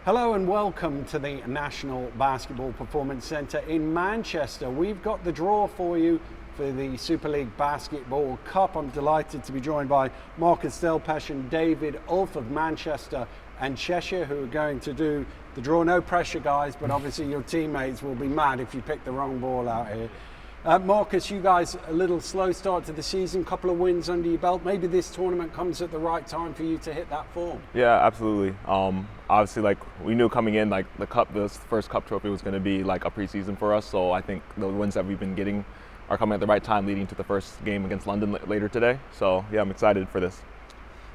Hello and welcome to the National Basketball Performance Centre in Manchester. We've got the draw for you for the Super League Basketball Cup. I'm delighted to be joined by Marcus Delpesh and David Ulf of Manchester and Cheshire, who are going to do the draw. No pressure, guys, but obviously your teammates will be mad if you pick the wrong ball out here. Marcus, you guys, a little slow start to the season, couple of wins under your belt. Maybe this tournament comes at the right time for you to hit that form. Yeah, absolutely. Obviously, like we knew coming in, like this first cup trophy was going to be like a preseason for us. So I think the wins that we've been getting are coming at the right time, leading to the first game against London later today. So yeah, I'm excited for this.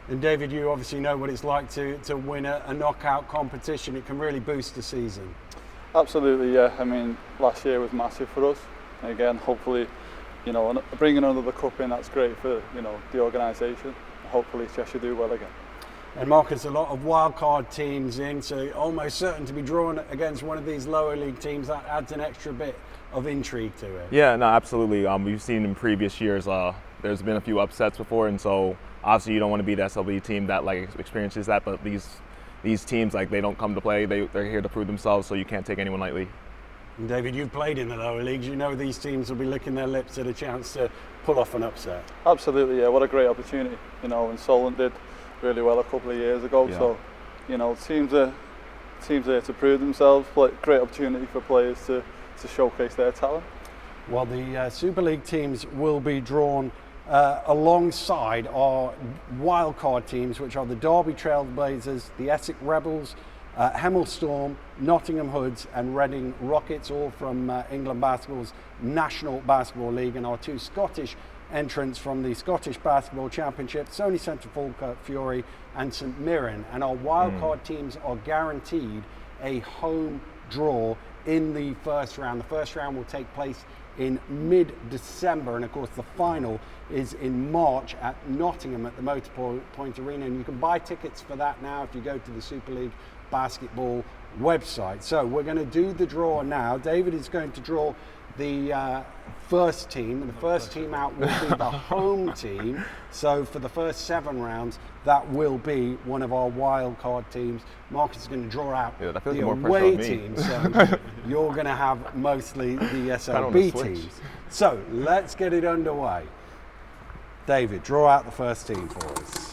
And David, you obviously know what it's like to win a knockout competition. It can really boost the season. Absolutely, yeah. I mean, last year was massive for us. Again, hopefully, bringing another cup in, that's great for, the organisation. Hopefully Cheshire do well again. And Marcus, a lot of wildcard teams in, so almost certain to be drawn against one of these lower league teams. That adds an extra bit of intrigue to it. Yeah, no, absolutely. We've seen in previous years, there's been a few upsets before, and so obviously you don't want to be the SLB team that like experiences that, but these teams, like, they don't come to play, they're here to prove themselves, so you can't take anyone lightly. And David, you've played in the lower leagues. You know these teams will be licking their lips at a chance to pull off an upset. Absolutely, yeah. What a great opportunity. And Solent did really well a couple of years ago. Yeah. So, teams there to prove themselves. Great opportunity for players to showcase their talent. Well, the Super League teams will be drawn alongside our wildcard teams, which are the Derby Trailblazers, the Essex Rebels, Hemel Storm, Nottingham Hoods and Reading Rockets, all from England Basketball's National Basketball League, and our two Scottish entrants from the Scottish Basketball Championship, Sony Central Falkirk Fury and St Mirren. And our wildcard teams are guaranteed a home draw in the first round. The first round will take place in mid-December, and of course the final is in March at Nottingham at the Motorpoint Arena, and you can buy tickets for that now if you go to the Super League Basketball website. So we're going to do the draw now. David is going to draw the first team, and the first team out will be the home team. So for the first 7 rounds, that will be one of our wild card teams. Marcus is going to draw out the away team, so you're going to have mostly the SLB teams. So let's get it underway. David, draw out the first team for us.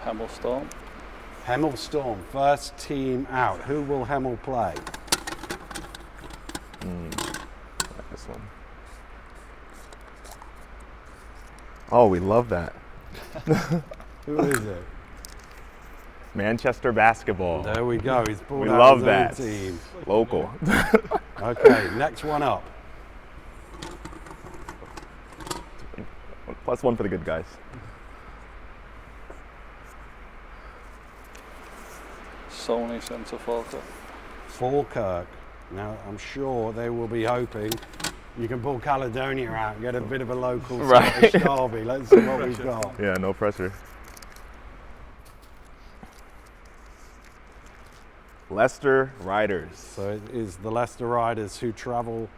Hemel Storm. Hemel Storm, first team out. Who will Hemel play? Like this one. Oh, we love that. Who is it? Manchester Basketball. There we go. He's pulled We out love his that. own team. Local. Okay, next one up. +1 for the good guys. Sony Central Falkirk. Falkirk. Now, I'm sure they will be hoping you can pull Caledonia out and get a bit of a local Scottish derby. Let's see what we've got. Yeah, no pressure. Leicester Riders. So it is the Leicester Riders who travel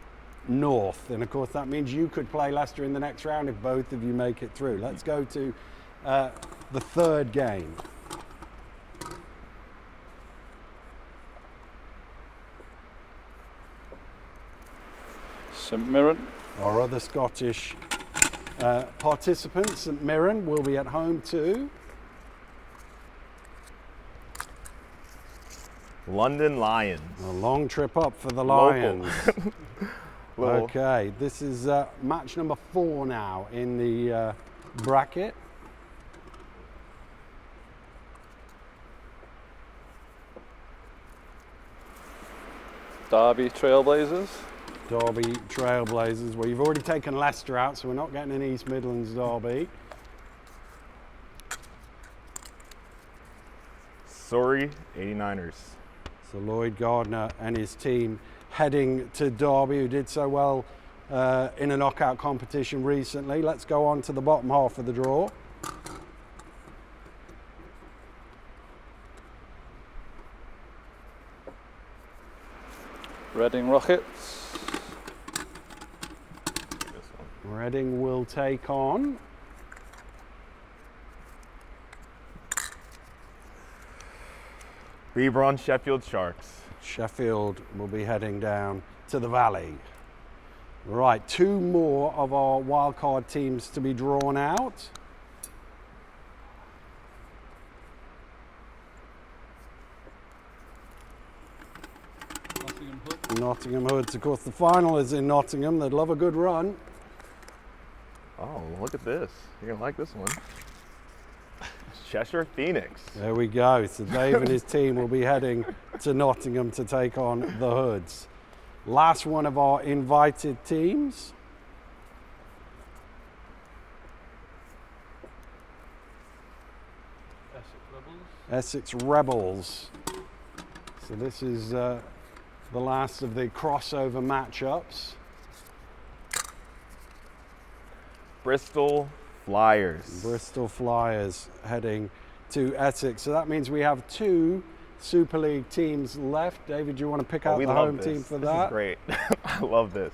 north, and of course that means you could play Leicester in the next round if both of you make it through. Let's go to the third game. St Mirren. Our other Scottish participants, St Mirren, will be at home to London Lions. a long trip up for the Lions. Local. Okay, this is match number 4 now in the bracket. Derby Trailblazers. Derby Trailblazers. Well, you've already taken Leicester out, so we're not getting an East Midlands derby. Surrey 89ers. So Lloyd Gardner and his team heading to Derby, who did so well in a knockout competition recently. Let's go on to the bottom half of the draw. Reading Rockets. Reading will take on Rebron Sheffield Sharks. Sheffield will be heading down to the Valley. Right, 2 more of our wildcard teams to be drawn out. Nottingham Hoods, of course, the final is in Nottingham. They'd love a good run. Oh, look at this. You're going to like this one. Cheshire Phoenix. There we go. So Dave and his team will be heading to Nottingham to take on the Hoods. Last one of our invited teams. Essex Rebels. So this is the last of the crossover matchups. Bristol Flyers. Bristol Flyers heading to Essex. So that means we have 2 Super League teams left. David, do you want to pick out the home team for that? This is great. I love this.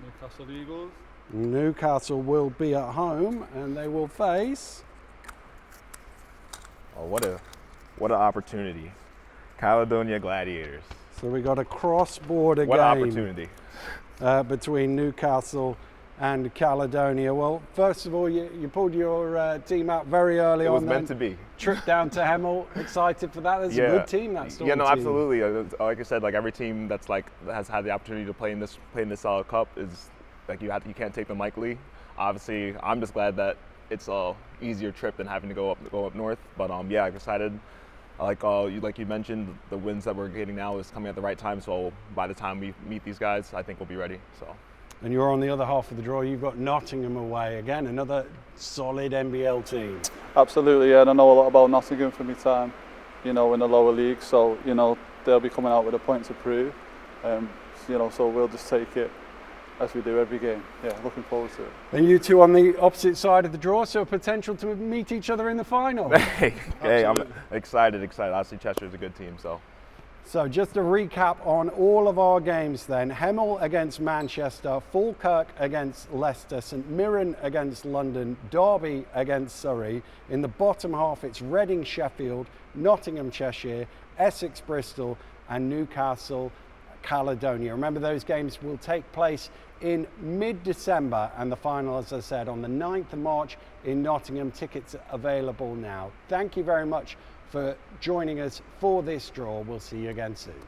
Newcastle Eagles. Newcastle will be at home and they will face. Oh, what an opportunity. Caledonia Gladiators. So we got a cross-border What game opportunity. Between Newcastle and Caledonia. Well, first of all, you pulled your team out very early on. It was meant to be. Trip down to Hemel. Excited for that. There's a good team, that Storm Yeah, no, team. absolutely. Like I said, like every team that's like has had the opportunity to play in this cup is like you can't take them lightly. Obviously, I'm just glad that it's a easier trip than having to go up north. But yeah, I'm excited. Like you mentioned, the wins that we're getting now is coming at the right time. So by the time we meet these guys, I think we'll be ready. So. And you're on the other half of the draw. You've got Nottingham away again, another solid NBL team. Absolutely, yeah. And I know a lot about Nottingham from my time, in the lower league. So they'll be coming out with a point to prove. So we'll just take it as we do every game. Yeah, looking forward to it. And you two on the opposite side of the draw, so potential to meet each other in the final. Hey, I'm excited. Obviously, Chester's a good team, so. So just a recap on all of our games then. Hemel against Manchester, Falkirk against Leicester, St Mirren against London, Derby against Surrey. In the bottom half, it's Reading Sheffield, Nottingham Cheshire, Essex Bristol, and Newcastle Caledonia. Remember, those games will take place in mid-December, and the final, as I said, on the 9th of March in Nottingham. Tickets are available now. Thank you very much for joining us for this draw. We'll see you again soon.